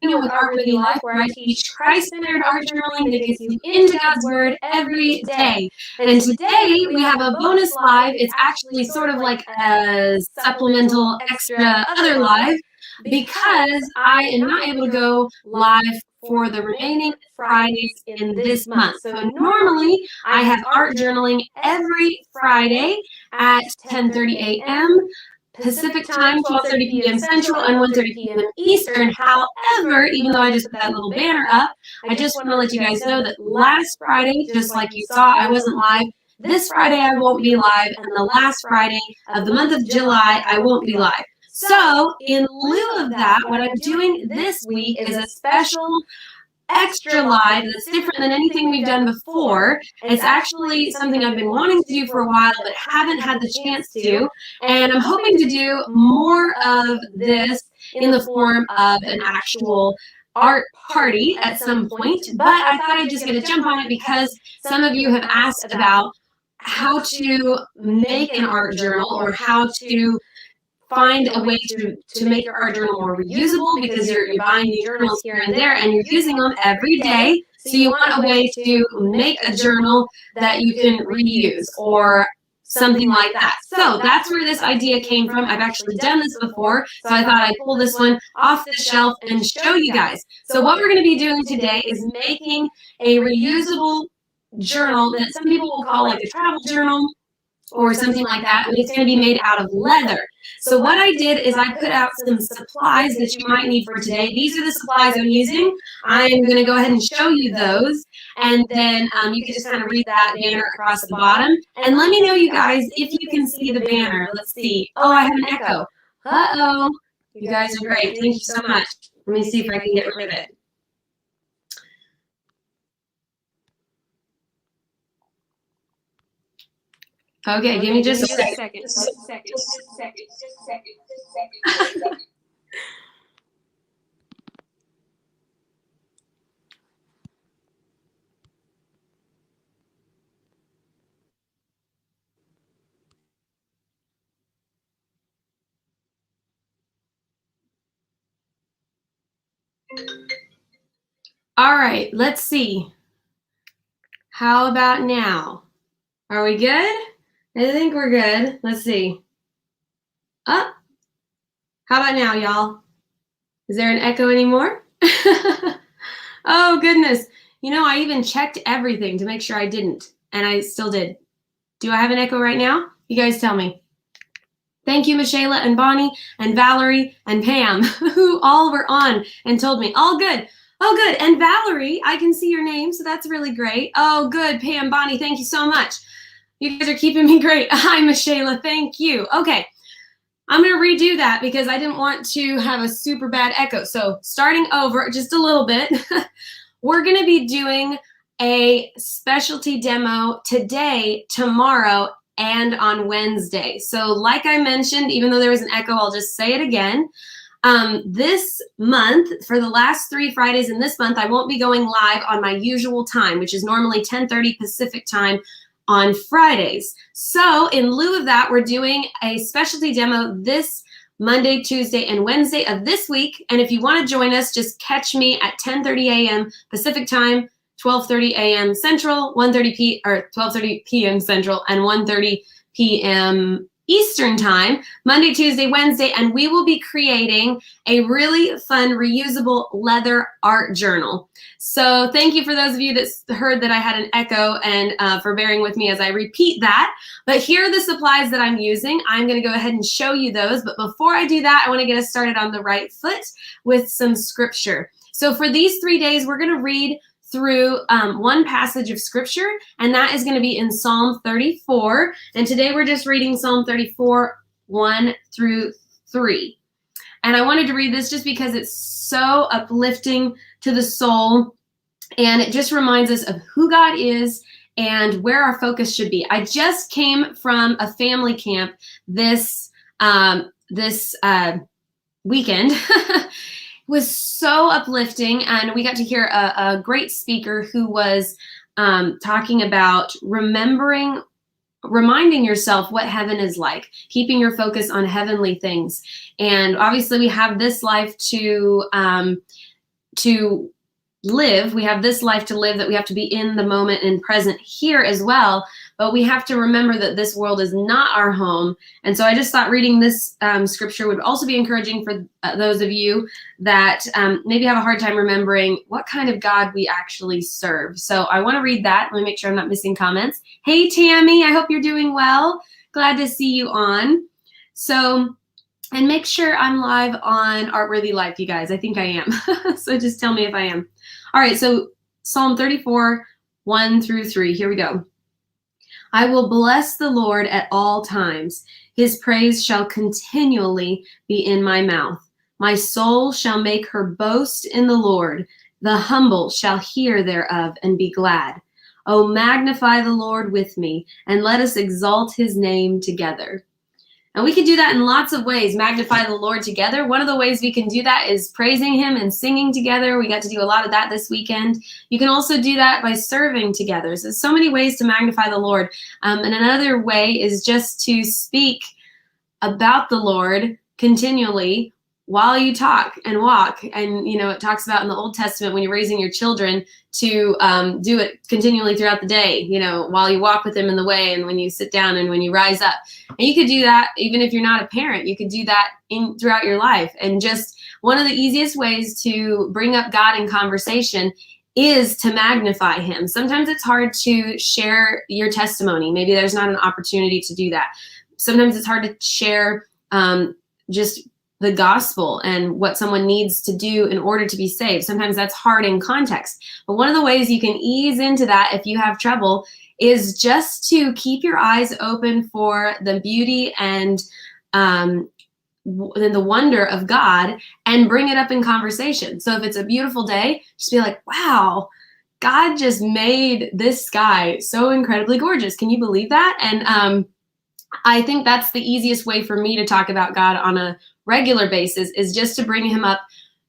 with Art Worthy Life, where I teach Christ-centered art journaling that gets you into God's Word every day. And today we have a bonus live. It's actually sort of like a supplemental extra other live because I am not able to go live for the remaining Fridays in this month. So normally I have art journaling every Friday at 10:30 a.m. Pacific time, 12:30 p.m. Central, and 1:30 p.m. Eastern. However, even though I just put that little banner up, I just want to let you guys know that last Friday, just like you saw, I wasn't live. This Friday I won't be live, and the last Friday of the month of July I won't be live. So in lieu of that, what I'm doing this week is a special extra live that's different than anything we've done before. It's actually something I've been wanting to do for a while but haven't had the chance to, and I'm hoping to do more of this in the form of an actual art party at some point, but I thought I'd just get a jump on it because some of you have asked about how to make an art journal or how to find a way to make your art journal more reusable, because you're buying new journals here and there and you're using them every day. So you want a way to make a journal that you can reuse or something like that. So that's where this idea came from. I've actually done this before, so I thought I'd pull this one off the shelf and show you guys. So what we're going to be doing today is making a reusable journal that some people will call like a travel journal or something like that, but it's going to be made out of leather. So what I did is I put out some supplies that you might need for today. These are the supplies I'm using. I'm going to go ahead and show you those, and then you can just kind of read that banner across the bottom. And let me know, you guys, if you can see the banner. Let's see. Oh, I have an echo. Uh-oh. You guys are great. Thank you so much. Let me see if I can get rid of it. Okay, give me just a second. All right, let's see. How about now? Are we good? I think we're good. Let's see. How about now, y'all? Is there an echo anymore? Oh, goodness. You know, I even checked everything to make sure I didn't, and I still did. Do I have an echo right now? You guys tell me. Thank you, Michaela and Bonnie and Valerie and Pam, who all were on and told me, all good. Oh, good. And Valerie, I can see your name, so that's really great. Oh, good. Pam, Bonnie, thank you so much. You guys are keeping me great. Hi, Michaela. Thank you. Okay. I'm going to redo that because I didn't want to have a super bad echo. So starting over just a little bit, we're going to be doing a specialty demo today, tomorrow, and on Wednesday. So like I mentioned, even though there was an echo, I'll just say it again. This month, for the last 3 Fridays in this month, I won't be going live on my usual time, which is normally 10:30 Pacific time on Fridays. So in lieu of that, we're doing a specialty demo this Monday, Tuesday, and Wednesday of this week. And if you want to join us, just catch me at 10:30 a.m. Pacific time, 12:30 a.m. Central, 12:30 p.m. Central, and 1:30 p.m. Eastern time, Monday, Tuesday, Wednesday, and we will be creating a really fun reusable leather art journal. So thank you for those of you that heard that I had an echo, and for bearing with me as I repeat that. But here are the supplies that I'm using. I'm going to go ahead and show you those. But before I do that, I want to get us started on the right foot with some scripture. So for these 3 days, we're going to read through one passage of scripture, and that is going to be in Psalm 34. And today we're just reading Psalm 34, 1 through 3. And I wanted to read this just because it's so uplifting to the soul, and it just reminds us of who God is and where our focus should be. I just came from a family camp this weekend. Was so uplifting, and we got to hear a great speaker who was talking about reminding yourself what heaven is like, keeping your focus on heavenly things. And obviously we have this life to to live. We have this life to live, that we have to be in the moment and present here as well. But we have to remember that this world is not our home. And so I just thought reading this scripture would also be encouraging for those of you that maybe have a hard time remembering what kind of God we actually serve. So I want to read that. Let me make sure I'm not missing comments. Hey, Tammy, I hope you're doing well. Glad to see you on. So, and make sure I'm live on Artworthy Life, you guys. I think I am. So just tell me if I am. All right, so Psalm 34, 1-3. Here we go. I will bless the Lord at all times. His praise shall continually be in my mouth. My soul shall make her boast in the Lord. The humble shall hear thereof and be glad. Oh, magnify the Lord with me, and let us exalt his name together. And we can do that in lots of ways, magnify the Lord together. One of the ways we can do that is praising him and singing together. We got to do a lot of that this weekend. You can also do that by serving together. So there's so many ways to magnify the Lord. And another way is just to speak about the Lord continually while you talk and walk. And, you know, it talks about in the Old Testament when you're raising your children to do it continually throughout the day, you know, while you walk with them in the way and when you sit down and when you rise up. And you could do that even if you're not a parent. You could do that throughout your life. And just one of the easiest ways to bring up God in conversation is to magnify him. Sometimes it's hard to share your testimony. Maybe there's not an opportunity to do that. Sometimes it's hard to share just the gospel and what someone needs to do in order to be saved. Sometimes that's hard in context. But one of the ways you can ease into that if you have trouble is just to keep your eyes open for the beauty and the wonder of God and bring it up in conversation. So if it's a beautiful day, just be like, wow, God just made this sky so incredibly gorgeous. Can you believe that? And I think that's the easiest way for me to talk about God on a regular basis, is just to bring him up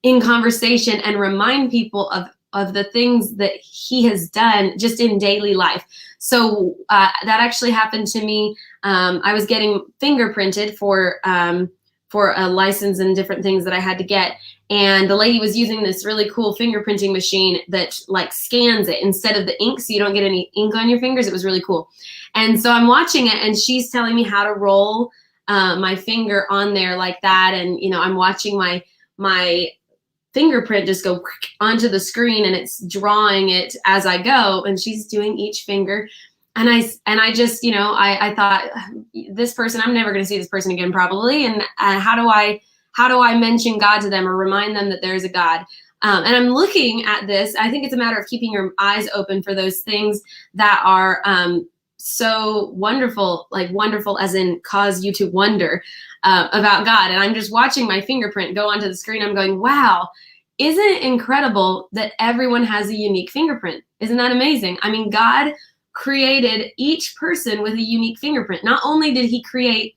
in conversation and remind people of the things that he has done just in daily life. So that actually happened to me. I was getting fingerprinted for a license and different things that I had to get. And the lady was using this really cool fingerprinting machine that like scans it instead of the ink, so you don't get any ink on your fingers. It was really cool. And so I'm watching it, and she's telling me how to roll my finger on there like that. And, you know, I'm watching my fingerprint just go onto the screen, and it's drawing it as I go. And she's doing each finger. And I just, you know, I thought, this person, I'm never going to see this person again, probably. And how do I mention God to them or remind them that there's a God? And I'm looking at this. I think it's a matter of keeping your eyes open for those things that are so wonderful, like wonderful as in cause you to wonder about God. And I'm just watching my fingerprint go onto the screen. I'm going, wow, isn't it incredible that everyone has a unique fingerprint? Isn't that amazing? I mean, God created each person with a unique fingerprint. Not only did he create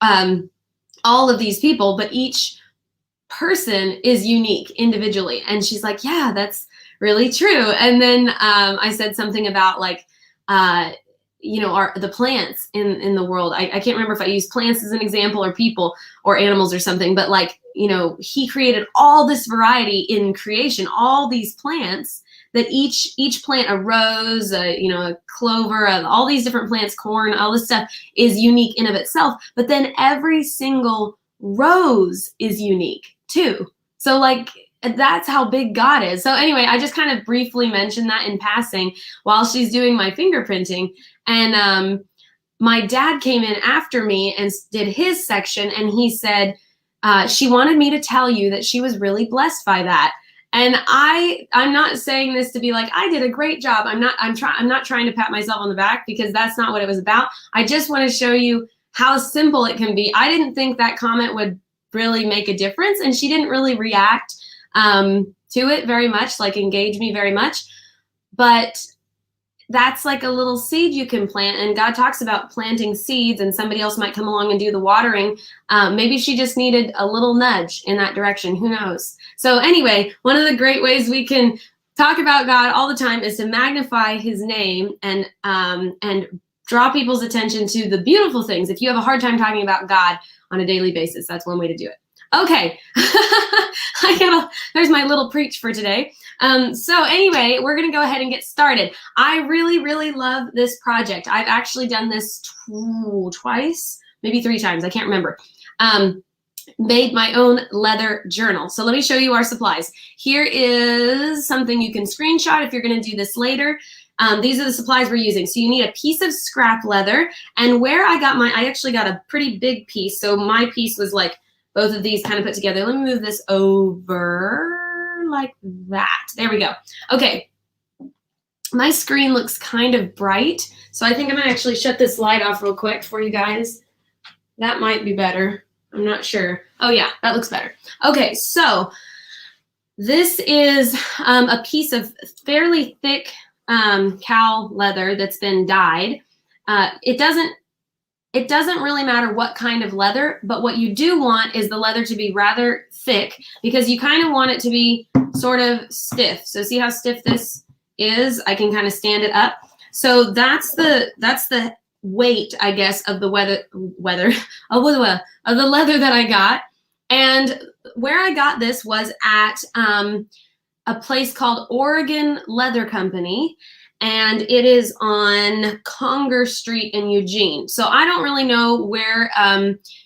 all of these people, but each person is unique individually. And she's like, yeah, that's really true. And then I said something about like, you know, the plants in the world. I can't remember if I used plants as an example or people or animals or something, but like, you know, he created all this variety in creation, all these plants that each plant, a rose, you know, a clover, all these different plants, corn, all this stuff is unique in of itself. But then every single rose is unique too. So like, that's how big God is. So anyway, I just kind of briefly mentioned that in passing while she's doing my fingerprinting. And my dad came in after me and did his section, and he said, she wanted me to tell you that she was really blessed by that. And I'm not saying this to be like, I did a great job. I'm not trying to pat myself on the back, because that's not what it was about. I just want to show you how simple it can be. I didn't think that comment would really make a difference, and she didn't really react to it very much, like engage me very much. But that's like a little seed you can plant, and God talks about planting seeds, and somebody else might come along and do the watering. Maybe she just needed a little nudge in that direction. Who knows? So anyway, one of the great ways we can talk about God all the time is to magnify his name and draw people's attention to the beautiful things. If you have a hard time talking about God on a daily basis, that's one way to do it. Okay, there's my little preach for today. So anyway, we're gonna go ahead and get started. I really, really love this project. I've actually done this twice, maybe 3 times, I can't remember. Made my own leather journal. So let me show you our supplies. Here is something you can screenshot if you're gonna do this later. These are the supplies we're using. So you need a piece of scrap leather, and where I got I actually got a pretty big piece. So my piece was like both of these kind of put together. Let me move this over like that. There we go. Okay. My screen looks kind of bright, so I think I'm gonna actually shut this light off real quick for you guys. That might be better. I'm not sure. Oh yeah, that looks better. Okay, so this is a piece of fairly thick cow leather that's been dyed. It doesn't really matter what kind of leather, but what you do want is the leather to be rather thick, because you kind of want it to be sort of stiff. So see how stiff this is? I can kind of stand it up. So that's the weight, I guess, of the of the leather that I got. And where I got this was at a place called Oregon Leather Company, and it is on Conger Street in Eugene. So I don't really know where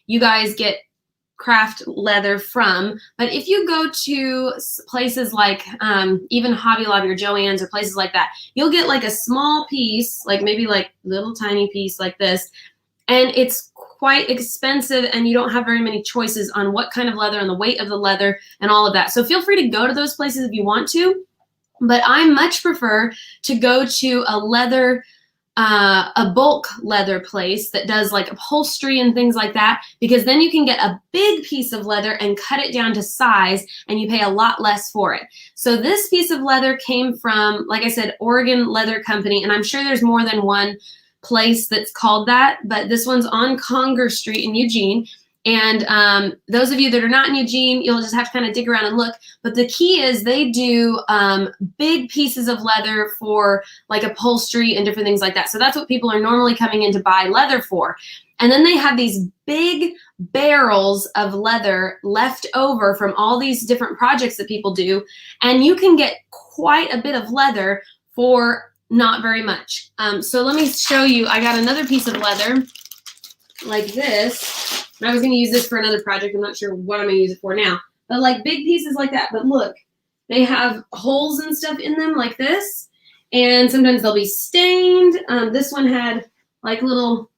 you guys get craft leather from, but if you go to places like even Hobby Lobby or Joann's or places like that, you'll get like a small piece, like maybe like little tiny piece like this, and it's quite expensive, and you don't have very many choices on what kind of leather and the weight of the leather and all of that. So feel free to go to those places if you want to, but I much prefer to go to a bulk leather place that does like upholstery and things like that, because then you can get a big piece of leather and cut it down to size, and you pay a lot less for it. So this piece of leather came from, like I said, Oregon Leather Company, and I'm sure there's more than one place that's called that, but this one's on Conger Street in Eugene. And those of you that are not in Eugene, you'll just have to kind of dig around and look. But the key is they do big pieces of leather for like upholstery and different things like that. So that's what people are normally coming in to buy leather for. And then they have these big barrels of leather left over from all these different projects that people do. And you can get quite a bit of leather for not very much. So let me show you. I got another piece of leather like this. And I was going to use this for another project. I'm not sure what I'm going to use it for now. But like big pieces like that. But look, they have holes and stuff in them like this. And sometimes they'll be stained. This one had like little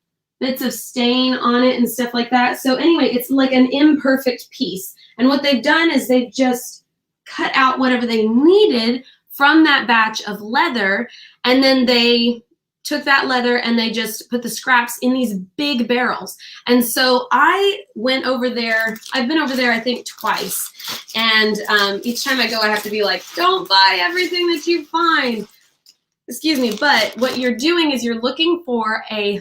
bits of stain on it and stuff like that. So anyway, it's like an imperfect piece. And what they've done is they've just cut out whatever they needed from that batch of leather, and then they took that leather and they just put the scraps in these big barrels. And so I went over there. I've been over there, I think, twice. And each time I go, I have to be like, don't buy everything that you find. Excuse me. But what you're doing is you're looking for a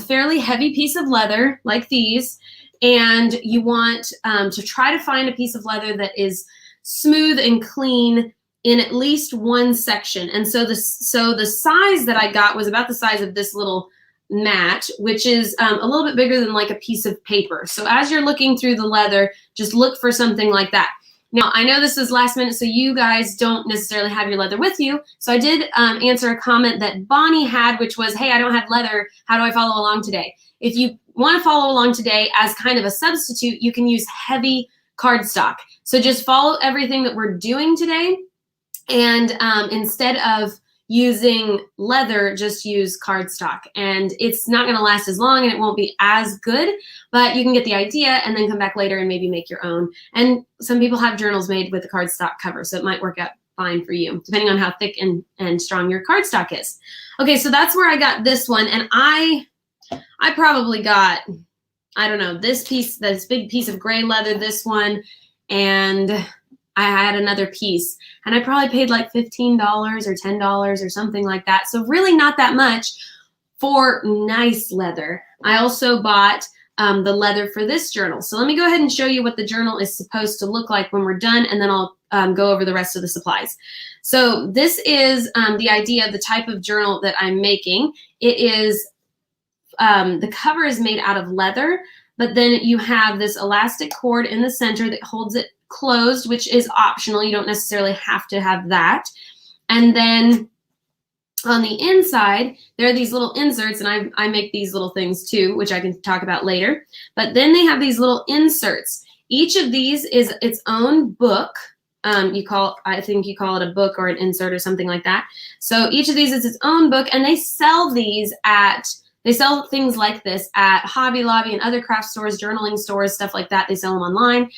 fairly heavy piece of leather like these. And you want to try to find a piece of leather that is smooth and clean in at least one section. And so the size that I got was about the size of this little mat, which is a little bit bigger than like a piece of paper. So as you're looking through the leather, just look for something like that. Now, I know this is last minute, so you guys don't necessarily have your leather with you. So I did answer a comment that Bonnie had, which was, hey, I don't have leather. How do I follow along today? If you want to follow along today as kind of a substitute, you can use heavy cardstock. So just follow everything that we're doing today. And instead of using leather, just use cardstock. And it's not going to last as long and it won't be as good, but you can get the idea and then come back later and maybe make your own. And some people have journals made with a cardstock cover, so it might work out fine for you, depending on how thick and strong your cardstock is. Okay, so that's where I got this one. And I probably got, I don't know, this big piece of gray leather, this one, and I had another piece, and I probably paid like $15 or $10 or something like that. So really not that much for nice leather. I also bought the leather for this journal. So let me go ahead and show you what the journal is supposed to look like when we're done, and then I'll go over the rest of the supplies. So this is the idea of the type of journal that I'm making. It is, the cover is made out of leather. but then you have this elastic cord in the center that holds it closed, which is optional. You don't necessarily have to have that. And then on the inside, there are these little inserts, and I make these little things too, which I can talk about later. But then they have these little inserts. Each of these is its own book. I think you call it a book or an insert or something like that. So each of these is its own book, and they sell things like this at Hobby Lobby and other craft stores, journaling stores, stuff like that. They sell them online,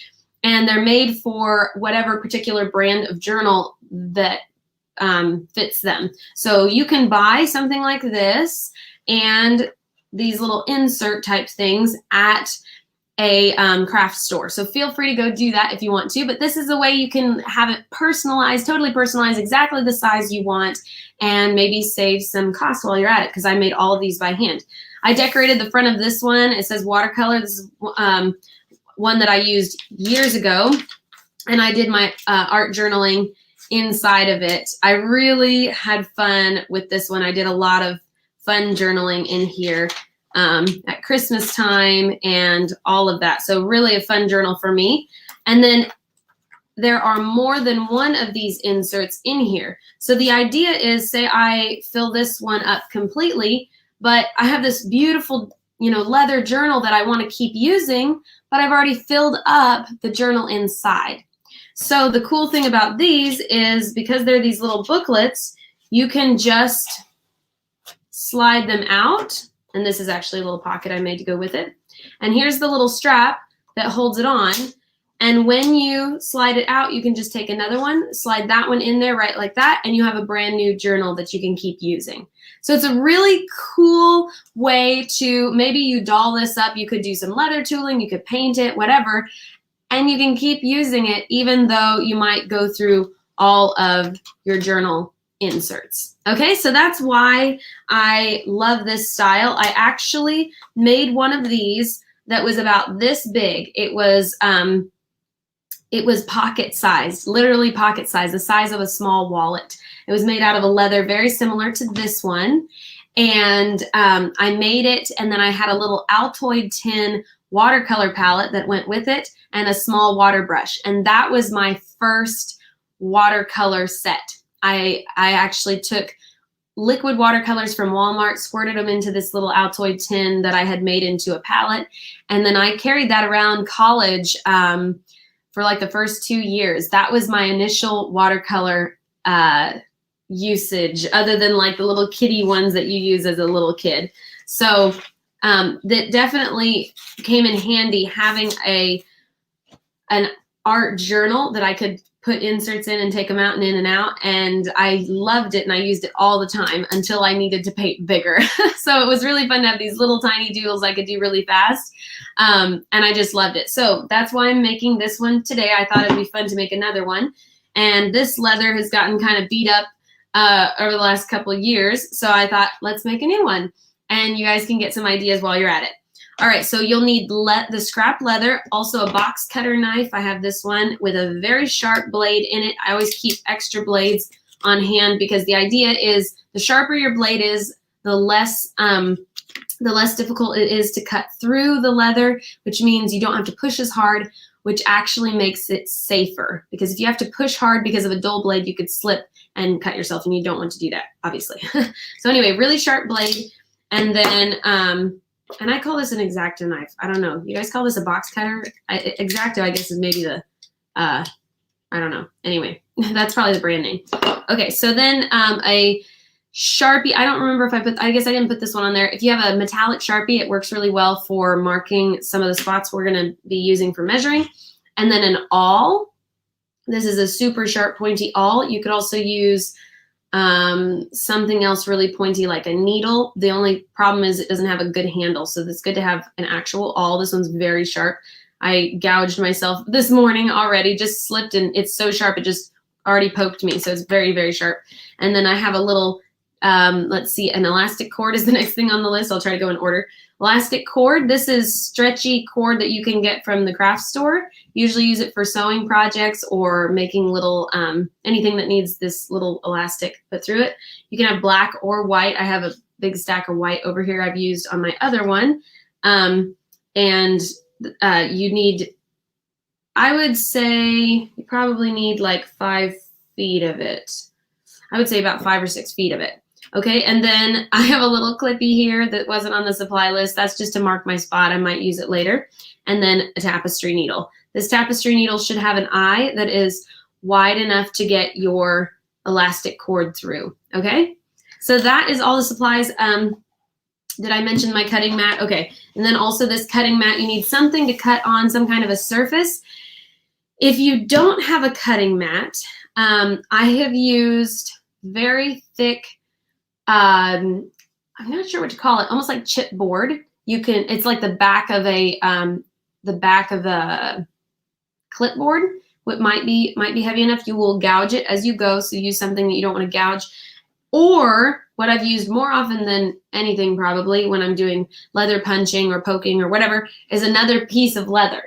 and they're made for whatever particular brand of journal that fits them. So you can buy something like this and these little insert type things at a craft store. So feel free to go do that if you want to, but this is a way you can have it personalized, totally personalized, exactly the size you want, and maybe save some cost while you're at it, because I made all of these by hand. I decorated the front of this one. It says watercolor. This is one that I used years ago, and I did my art journaling inside of it. I really had fun with this one. I did a lot of fun journaling in here at Christmas time and all of that. So really a fun journal for me. And then there are more than one of these inserts in here. So the idea is, say I fill this one up completely, but I have this beautiful, leather journal that I want to keep using, but I've already filled up the journal inside. So the cool thing about these is, because they're these little booklets, you can just slide them out. And this is actually a little pocket I made to go with it. And here's the little strap that holds it on. And when you slide it out, you can just take another one, slide that one in there right like that, and you have a brand new journal that you can keep using. So it's a really cool way to, maybe you doll this up, you could do some leather tooling, you could paint it, whatever, and you can keep using it even though you might go through all of your journal inserts. Okay, so that's why I love this style. I actually made one of these that was about this big. It was pocket sized, literally pocket size, the size of a small wallet. It was made out of a leather very similar to this one. And I made it, and then I had a little Altoid tin watercolor palette that went with it and a small water brush. And that was my first watercolor set. I actually took liquid watercolors from Walmart, squirted them into this little Altoid tin that I had made into a palette. And then I carried that around college for like the first 2 years. That was my initial watercolor usage, other than like the little kitty ones that you use as a little kid. So that definitely came in handy, having an art journal that I could put inserts in and take them out and in and out. And I loved it, and I used it all the time until I needed to paint bigger. So it was really fun to have these little tiny doodles I could do really fast. And I just loved it. So that's why I'm making this one today. I thought it'd be fun to make another one. And this leather has gotten kind of beat up over the last couple of years. So I thought, let's make a new one. And you guys can get some ideas while you're at it. All right, so you'll need the scrap leather, also a box cutter knife. I have this one with a very sharp blade in it. I always keep extra blades on hand, because the idea is the sharper your blade is, the less difficult it is to cut through the leather, which means you don't have to push as hard, which actually makes it safer. Because if you have to push hard because of a dull blade, you could slip and cut yourself, and you don't want to do that, obviously. So anyway, really sharp blade. And then, and I call this an X-Acto knife. I don't know. You guys call this a box cutter? X-Acto, I guess, is maybe the, I don't know. Anyway, that's probably the brand name. Okay, so then a Sharpie. I don't remember if I guess I didn't put this one on there. If you have a metallic Sharpie, it works really well for marking some of the spots we're going to be using for measuring. And then an awl. This is a super sharp, pointy awl. You could also use something else really pointy, like a needle. The only problem is it doesn't have a good handle, so it's good to have an actual awl. This one's very sharp. I gouged myself this morning already, just slipped, and it's so sharp it just already poked me, so it's very, very sharp. And then I have a little let's see, an elastic cord is the next thing on the list. I'll try to go in order. Elastic cord. This is stretchy cord that you can get from the craft store. Usually use it for sewing projects or making little, anything that needs this little elastic put through it. You can have black or white. I have a big stack of white over here I've used on my other one. And you need, I would say you probably need like 5 feet of it. I would say about 5 or 6 feet of it. Okay, and then I have a little clippy here that wasn't on the supply list. That's just to mark my spot. I might use it later. And then a tapestry needle. This tapestry needle should have an eye that is wide enough to get your elastic cord through. Okay, so that is all the supplies. Did I mention my cutting mat? Okay, and then also this cutting mat, you need something to cut on, some kind of a surface. If you don't have a cutting mat, I have used very thick, I'm not sure what to call it, almost like chipboard. You can, it's like the back of a clipboard. What might be heavy enough. You will gouge it as you go, so use something that you don't want to gouge. Or what I've used more often than anything probably when I'm doing leather punching or poking or whatever is another piece of leather.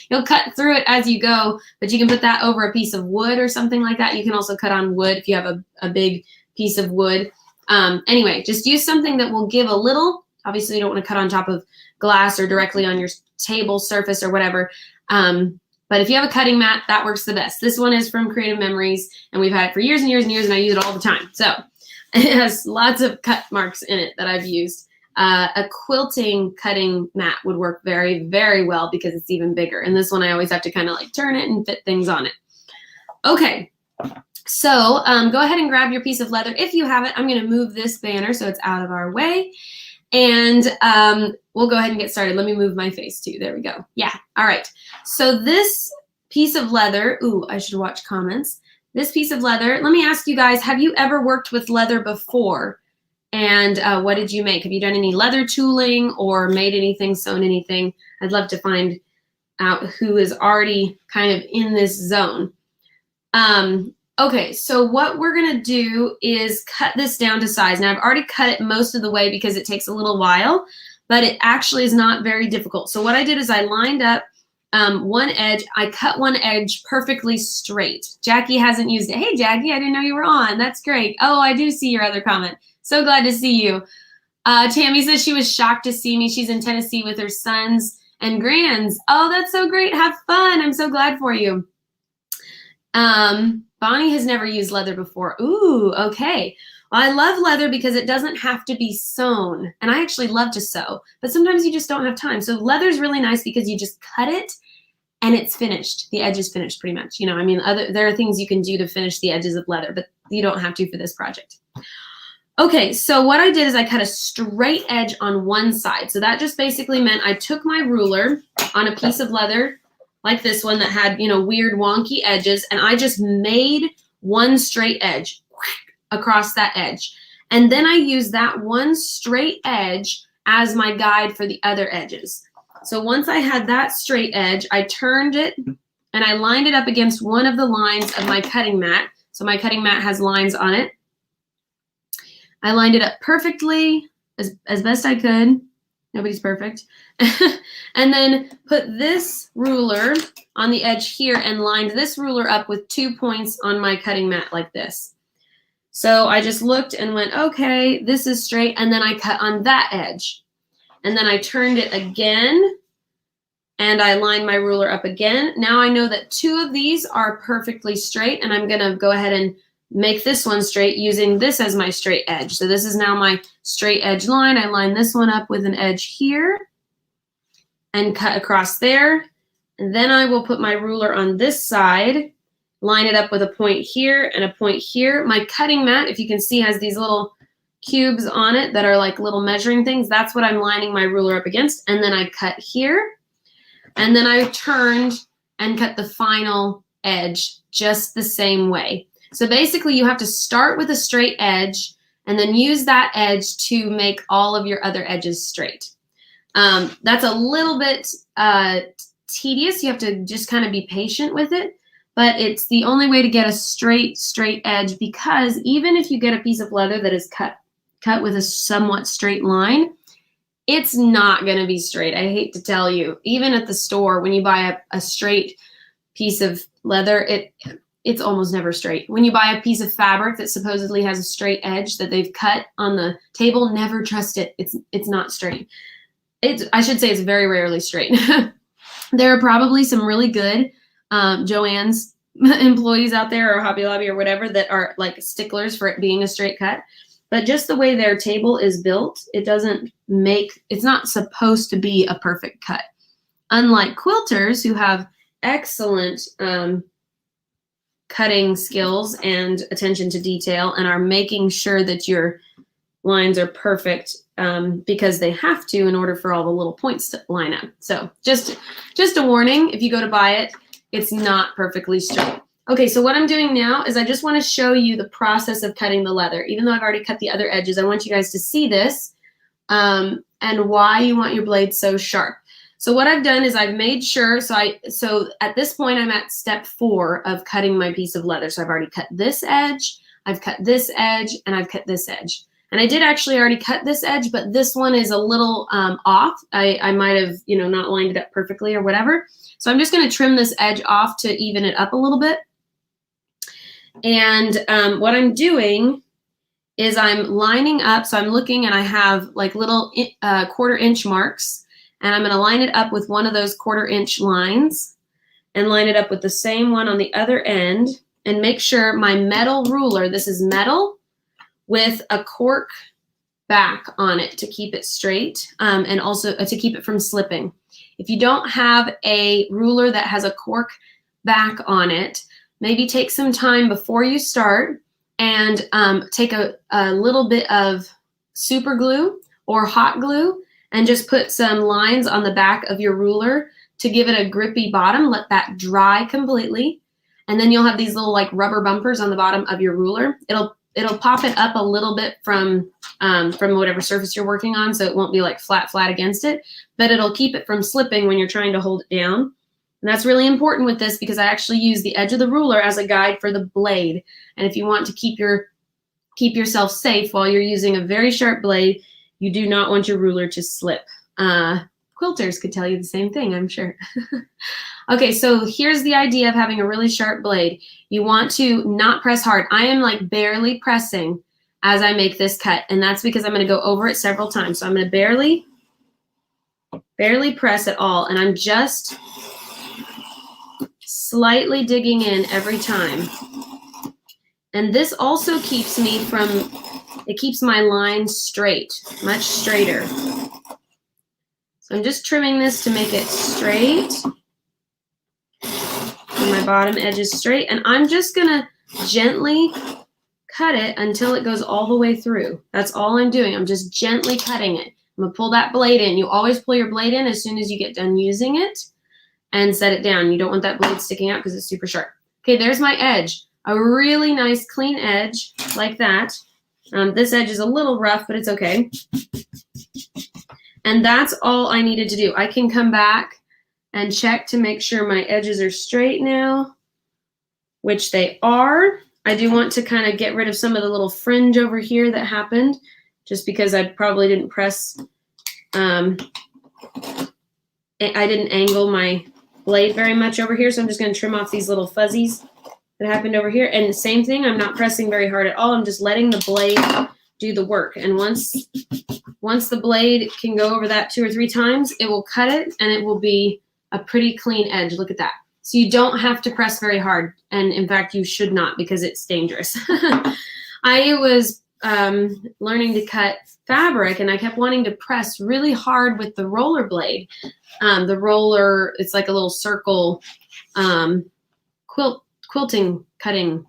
You'll cut through it as you go, but you can put that over a piece of wood or something like that. You can also cut on wood if you have a big piece of wood. Anyway, just use something that will give a little. Obviously, you don't want to cut on top of glass or directly on your table surface or whatever. But if you have a cutting mat, that works the best. This one is from Creative Memories, and we've had it for years and years and years, and I use it all the time. So it has lots of cut marks in it that I've used. A quilting cutting mat would work very, very well because it's even bigger. And this one, I always have to kind of like turn it and fit things on it. Okay, so go ahead and grab your piece of leather. If you have it, I'm going to move this banner so it's out of our way. And we'll go ahead and get started. Let me move my face too. There we go. Yeah. All right. So this piece of leather, ooh, I should watch comments. This piece of leather, let me ask you guys, have you ever worked with leather before? And what did you make? Have you done any leather tooling or made anything, sewn anything? I'd love to find out who is already kind of in this zone. Okay, so what we're gonna do is cut this down to size. Now I've already cut it most of the way because it takes a little while, but it actually is not very difficult. So what I did is I lined up one edge. I cut one edge perfectly straight. Jackie hasn't used it. Hey Jackie, I didn't know you were on. That's great. Oh, I do see your other comment. So glad to see you. Tammy says she was shocked to see me. She's in Tennessee with her sons and grands. Oh, that's so great. Have fun. I'm so glad for you. Bonnie has never used leather before. Ooh, okay. Well, I love leather because it doesn't have to be sewn. And I actually love to sew, but sometimes you just don't have time. So leather's really nice because you just cut it and it's finished. The edge is finished pretty much. You know, I mean, there are things you can do to finish the edges of leather, but you don't have to for this project. Okay, so what I did is I cut a straight edge on one side. So that just basically meant I took my ruler on a piece of leather like this one that had, you know, weird wonky edges, and I just made one straight edge across that edge. And then I used that one straight edge as my guide for the other edges. So once I had that straight edge, I turned it and I lined it up against one of the lines of my cutting mat. So my cutting mat has lines on it. I lined it up perfectly as best I could. Nobody's perfect. And then put this ruler on the edge here and lined this ruler up with 2 points on my cutting mat like this. So I just looked and went, okay, this is straight. And then I cut on that edge. And then I turned it again and I lined my ruler up again. Now I know that 2 of these are perfectly straight, and I'm gonna go ahead and make this one straight using this as my straight edge. So this is now my straight edge line. I line this one up with an edge here and cut across there. And then I will put my ruler on this side, line it up with a point here and a point here. My cutting mat, if you can see, has these little cubes on it that are like little measuring things. That's what I'm lining my ruler up against. And then I cut here. And then I turned and cut the final edge just the same way. So basically you have to start with a straight edge and then use that edge to make all of your other edges straight. That's a little bit tedious. You have to just kind of be patient with it, but it's the only way to get a straight edge, because even if you get a piece of leather that is cut with a somewhat straight line, it's not going to be straight. I hate to tell you, even at the store, when you buy a straight piece of leather, it's almost never straight. When you buy a piece of fabric that supposedly has a straight edge that they've cut on the table, never trust it. It's not straight. I should say it's very rarely straight. There are probably some really good Joann's employees out there or Hobby Lobby or whatever that are like sticklers for it being a straight cut. But just the way their table is built, it's not supposed to be a perfect cut. Unlike quilters who have excellent cutting skills and attention to detail and are making sure that your lines are perfect because they have to in order for all the little points to line up. So just a warning, if you go to buy it, it's not perfectly straight. Okay, so what I'm doing now is I just want to show you the process of cutting the leather. Even though I've already cut the other edges, I want you guys to see this and why you want your blade so sharp. So what I've done is I've made sure, so at this point I'm at step 4 of cutting my piece of leather. So I've already cut this edge, I've cut this edge, and I've cut this edge. And I did actually already cut this edge, but this one is a little off. I might have, not lined it up perfectly or whatever. So I'm just going to trim this edge off to even it up a little bit. And what I'm doing is I'm lining up. So I'm looking and I have like little 1/4 inch marks. And I'm going to line it up with one of those 1/4 inch lines and line it up with the same one on the other end and make sure my metal ruler, this is metal with a cork back on it to keep it straight and also to keep it from slipping. If you don't have a ruler that has a cork back on it, maybe take some time before you start and take a little bit of super glue or hot glue and just put some lines on the back of your ruler to give it a grippy bottom. Let that dry completely. And then you'll have these little like rubber bumpers on the bottom of your ruler. It'll pop it up a little bit from whatever surface you're working on, so it won't be like flat against it, but it'll keep it from slipping when you're trying to hold it down. And that's really important with this because I actually use the edge of the ruler as a guide for the blade. And if you want to keep yourself safe while you're using a very sharp blade, you do not want your ruler to slip. Quilters could tell you the same thing, I'm sure. Okay, so here's the idea of having a really sharp blade. You want to not press hard. I am like barely pressing as I make this cut, and that's because I'm going to go over it several times. So I'm going to barely press at all, and I'm just slightly digging in every time. And this also keeps it keeps my line straight, much straighter. So I'm just trimming this to make it straight. And my bottom edge is straight. And I'm just gonna gently cut it until it goes all the way through. That's all I'm doing. I'm just gently cutting it. I'm gonna pull that blade in. You always pull your blade in as soon as you get done using it and set it down. You don't want that blade sticking out because it's super sharp. Okay, there's my edge. A really nice clean edge like that. This edge is a little rough, but it's okay. And that's all I needed to do. I can come back and check to make sure my edges are straight now, which they are. I do want to kind of get rid of some of the little fringe over here that happened just because I probably didn't press, I didn't angle my blade very much over here. So I'm just going to trim off these little fuzzies that happened over here. And the same thing, I'm not pressing very hard at all. I'm just letting the blade do the work. And once the blade can go over that 2 or 3 times, it will cut it and it will be a pretty clean edge. Look at that. So you don't have to press very hard. And in fact, you should not because it's dangerous. I was learning to cut fabric and I kept wanting to press really hard with the roller blade. The roller, it's like a little circle quilting cutting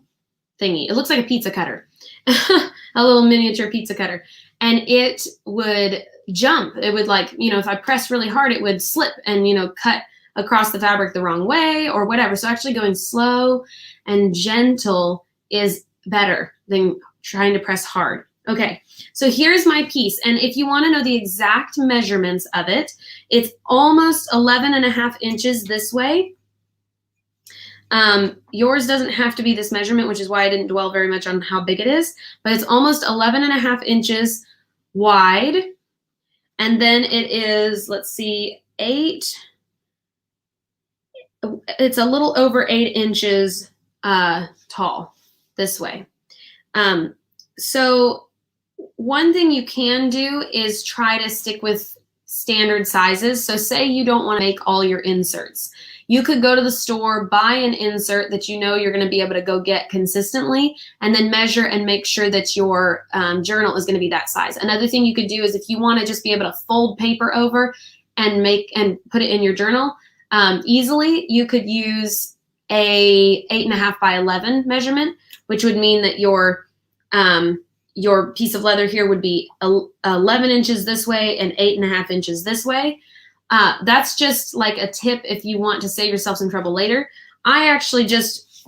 thingy. It looks like a pizza cutter, a little miniature pizza cutter. And it would jump. It would like, if I pressed really hard, it would slip and, cut across the fabric the wrong way or whatever. So actually going slow and gentle is better than trying to press hard. Okay, so here's my piece. And if you want to know the exact measurements of it, it's almost 11.5 inches this way. Yours doesn't have to be this measurement, which is why I didn't dwell very much on how big it is, but it's almost 11.5 inches wide. And then it is, let's see, it's a little over 8 inches tall this way. So one thing you can do is try to stick with standard sizes. So say you don't want to make all your inserts. You could go to the store, buy an insert that you know you're going to be able to go get consistently, and then measure and make sure that your journal is going to be that size. Another thing you could do is if you want to just be able to fold paper over and put it in your journal easily, you could use a 8.5 by 11 measurement, which would mean that your piece of leather here would be 11 inches this way and 8.5 inches this way. That's just like a tip if you want to save yourself some trouble later. I actually just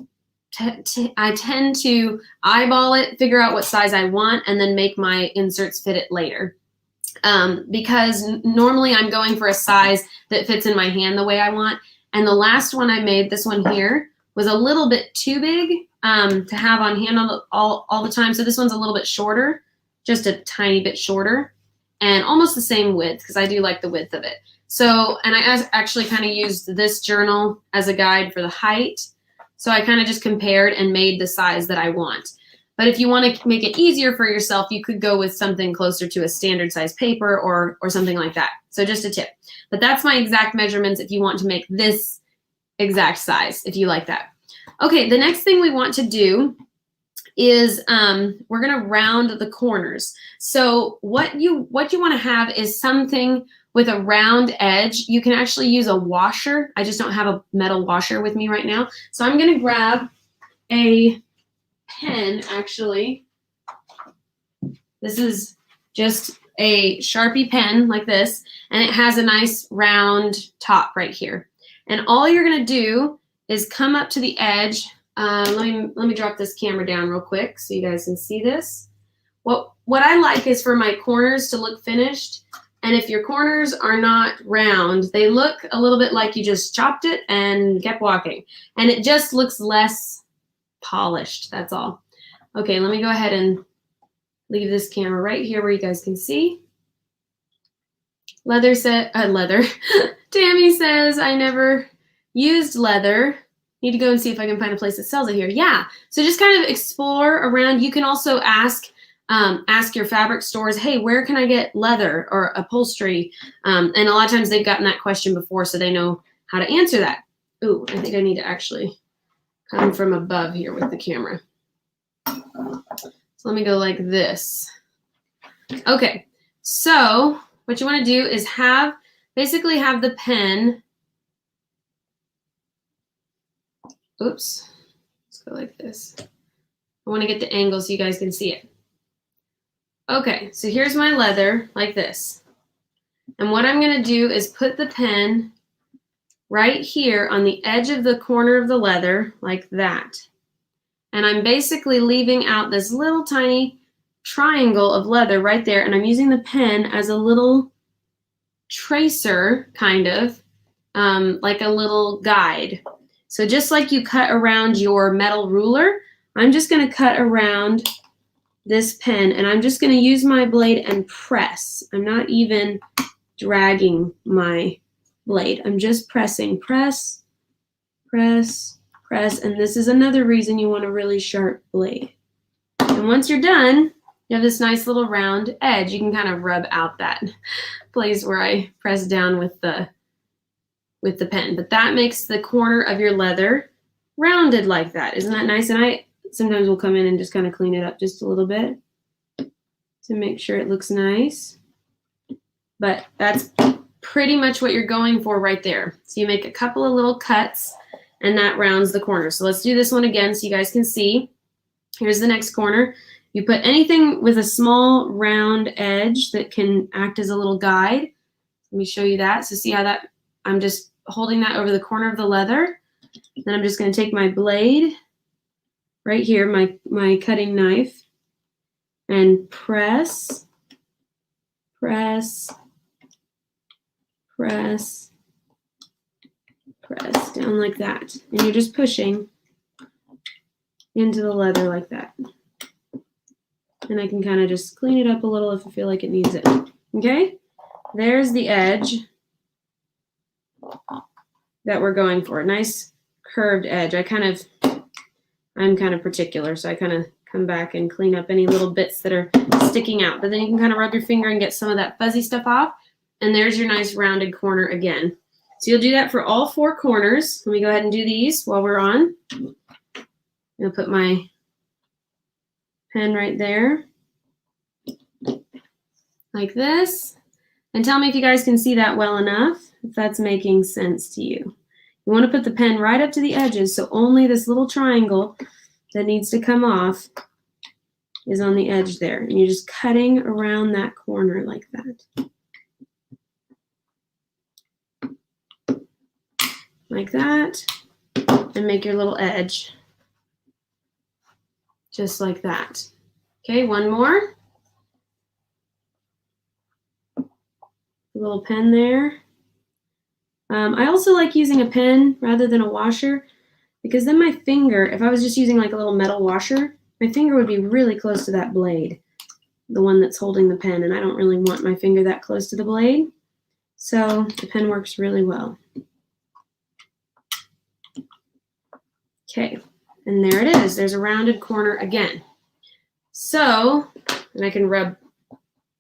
I tend to eyeball it, figure out what size I want, and then make my inserts fit it later. Because normally I'm going for a size that fits in my hand the way I want. And the last one I made, this one here, was a little bit too big to have on hand all the time. So this one's a little bit shorter, just a tiny bit shorter, and almost the same width because I do like the width of it. So, and I actually kind of used this journal as a guide for the height. So I kind of just compared and made the size that I want. But if you want to make it easier for yourself, you could go with something closer to a standard size paper or something like that. So just a tip. But that's my exact measurements if you want to make this exact size, if you like that. Okay, the next thing we want to do is we're going to round the corners. So what you want to have is something with a round edge. You can actually use a washer. I just don't have a metal washer with me right now. So I'm going to grab a pen, actually. This is just a Sharpie pen like this, and it has a nice round top right here. And all you're going to do is come up to the edge. Let me drop this camera down real quick so you guys can see this. What I like is for my corners to look finished. And if your corners are not round, they look a little bit like you just chopped it and kept walking. And it just looks less polished, that's all. Okay, let me go ahead and leave this camera right here where you guys can see. Leather. Tammy says, I never used leather. Need to go and see if I can find a place that sells it here. Yeah, so just kind of explore around. You can also ask your fabric stores, hey, where can I get leather or upholstery? And a lot of times they've gotten that question before, so they know how to answer that. Ooh, I think I need to actually come from above here with the camera. So let me go like this. Okay, so what you want to do is basically have the pen. Oops, let's go like this. I want to get the angle so you guys can see it. Okay, so here's my leather like this. And what I'm going to do is put the pen right here on the edge of the corner of the leather like that. And I'm basically leaving out this little tiny triangle of leather right there. And I'm using the pen as a little tracer, kind of, like a little guide. So just like you cut around your metal ruler, I'm just going to cut around this pen, and I'm just going to use my blade and press. I'm not even dragging my blade. I'm just pressing, press, press, press, and this is another reason you want a really sharp blade. And once you're done, you have this nice little round edge. You can kind of rub out that place where I press down with the pen. But that makes the corner of your leather rounded like that. Isn't that nice? And I sometimes will come in and just kind of clean it up just a little bit to make sure it looks nice. But that's pretty much what you're going for right there. So you make a couple of little cuts and that rounds the corner. So let's do this one again so you guys can see. Here's the next corner. You put anything with a small round edge that can act as a little guide. Let me show you that. So see how that, I'm just holding that over the corner of the leather. Then I'm just going to take my blade right here, my cutting knife, and press, press, press, press down like that. And you're just pushing into the leather like that. And I can kind of just clean it up a little if I feel like it needs it. Okay? There's the edge that we're going for. Nice curved edge. I'm kind of particular, so I kind of come back and clean up any little bits that are sticking out. But then you can kind of rub your finger and get some of that fuzzy stuff off. and there's your nice rounded corner again. So you'll do that for all 4 corners. Let me go ahead and do these while we're on. I'll put my pen right there, like this. And tell me if you guys can see that well enough, if that's making sense to you. You want to put the pen right up to the edges, so only this little triangle that needs to come off is on the edge there. And you're just cutting around that corner like that. Like that. And make your little edge. Just like that. Okay, one more. A little pen there. I also like using a pen rather than a washer, because then my finger, if I was just using like a little metal washer, my finger would be really close to that blade, the one that's holding the pen, and I don't really want my finger that close to the blade. So the pen works really well. Okay, and there it is. There's a rounded corner again. So, and I can rub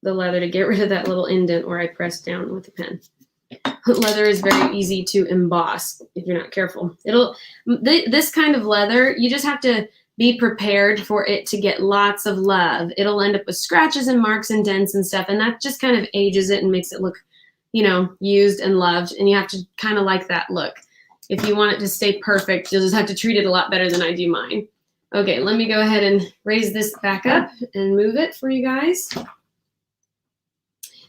the leather to get rid of that little indent where I pressed down with the pen. Leather is very easy to emboss if you're not careful. This kind of leather, you just have to be prepared for it to get lots of love. It'll end up with scratches and marks and dents and stuff, and that just kind of ages it and makes it look, you know, used and loved, and you have to kind of like that look. If you want it to stay perfect, you'll just have to treat it a lot better than I do mine. Okay, let me go ahead and raise this back up and move it for you guys.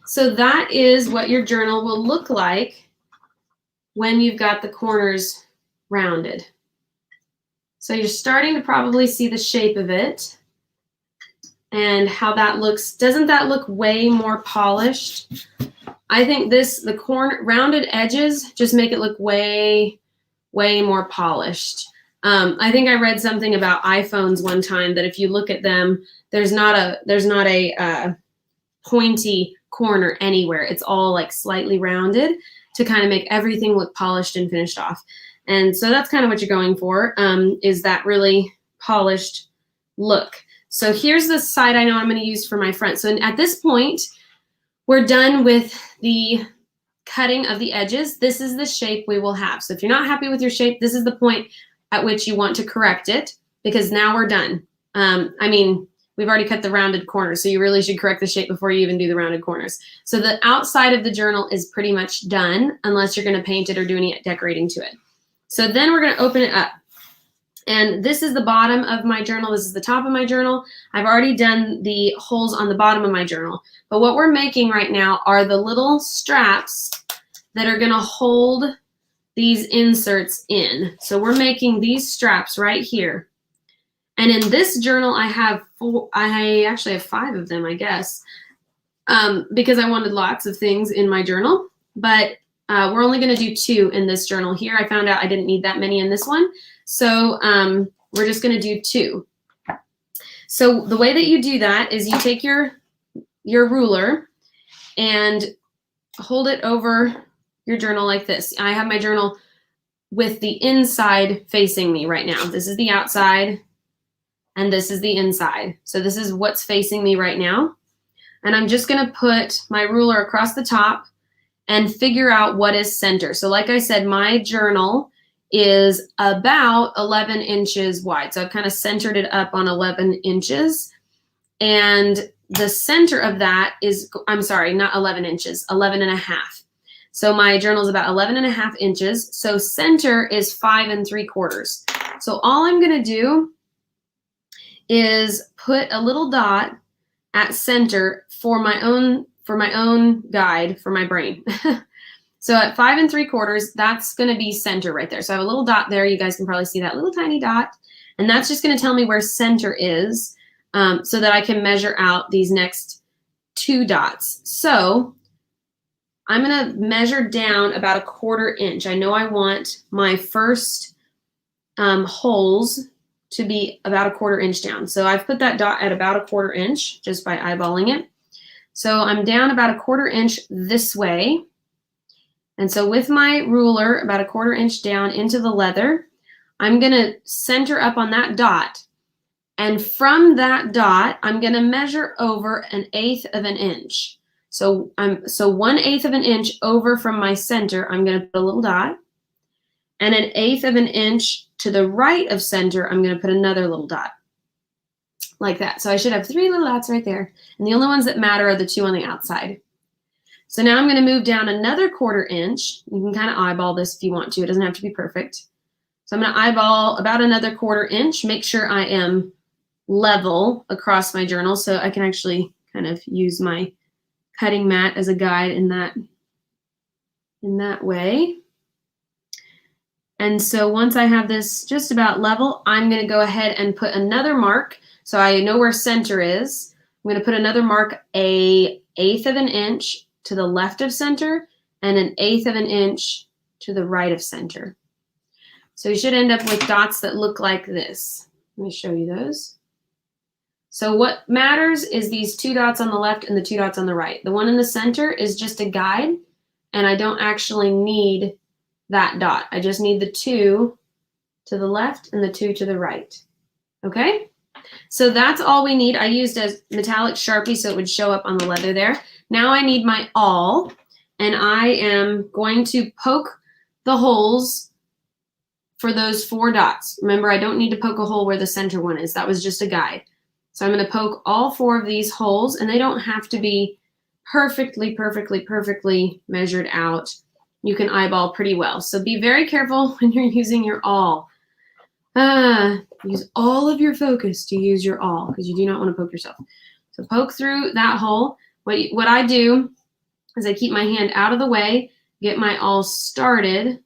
So that is what your journal will look like when you've got the corners rounded. So you're starting to probably see the shape of it and how that looks. Doesn't that look way more polished? I think the rounded edges just make it look way, way more polished. I think I read something about iPhones one time that if you look at them, there's not a pointy corner anywhere. It's all like slightly rounded to kind of make everything look polished and finished off. And so that's kind of what you're going for, is that really polished look. So here's the side I know I'm going to use for my front. So at this point, we're done with the cutting of the edges. This is the shape we will have. So if you're not happy with your shape, this is the point at which you want to correct it, because now we're done. I mean, we've already cut the rounded corners, so you really should correct the shape before you even do the rounded corners. So the outside of the journal is pretty much done, unless you're going to paint it or do any decorating to it. So then we're going to open it up. And this is the bottom of my journal. This is the top of my journal. I've already done the holes on the bottom of my journal. But what we're making right now are the little straps that are going to hold these inserts in. So we're making these straps right here. And in this journal, I actually have 5 of them, I guess, because I wanted lots of things in my journal. But we're only going to do 2 in this journal here. I found out I didn't need that many in this one. So we're just going to do 2. So the way that you do that is you take your ruler and hold it over your journal like this. I have my journal with the inside facing me right now. This is the outside. And this is the inside. So this is what's facing me right now. And I'm just going to put my ruler across the top and figure out what is center. So like I said, my journal is about 11 inches wide. So I've kind of centered it up on 11 inches. And the center of that is, I'm sorry, not 11 inches, 11 and a half. So my journal is about 11 and a half inches. So center is 5 3/4. So all I'm going to do is put a little dot at center for my own guide for my brain. So at 5 3/4, that's going to be center right there. So I have a little dot there. You guys can probably see that little tiny dot. And that's just going to tell me where center is, so that I can measure out these next 2 dots. So I'm going to measure down about 1/4 inch. I know I want my first holes to be about 1/4 inch down. So I've put that dot at about 1/4 inch just by eyeballing it. So I'm down about 1/4 inch this way. And so with my ruler about 1/4 inch down into the leather, I'm going to center up on that dot. And from that dot, I'm going to measure over 1/8 of an inch. So 1/8 of an inch over from my center, I'm going to put a little dot. And 1/8 of an inch to the right of center, I'm going to put another little dot. Like that. So I should have 3 little dots right there. And the only ones that matter are the 2 on the outside. So now I'm going to move down another 1/4 inch. You can kind of eyeball this if you want to. It doesn't have to be perfect. So I'm going to eyeball about another 1/4 inch. Make sure I am level across my journal so I can actually kind of use my cutting mat as a guide in that way. And so once I have this just about level, I'm going to go ahead and put another mark. So I know where center is. I'm going to put another mark 1/8 of an inch to the left of center and 1/8 of an inch to the right of center. So you should end up with dots that look like this. Let me show you those. So what matters is these 2 dots on the left and the 2 dots on the right. The one in the center is just a guide, and I don't actually need that dot. I just need the 2 to the left and the 2 to the right. Okay? So that's all we need. I used a metallic Sharpie so it would show up on the leather there. Now I need my awl, and I am going to poke the holes for those 4 dots. Remember, I don't need to poke a hole where the center one is. That was just a guide. So I'm going to poke all 4 of these holes, and they don't have to be perfectly measured out. You can eyeball pretty well. So be very careful when you're using your awl. Use all of your focus to use your awl because you do not want to poke yourself. So poke through that hole. What I do is I keep my hand out of the way, get my awl started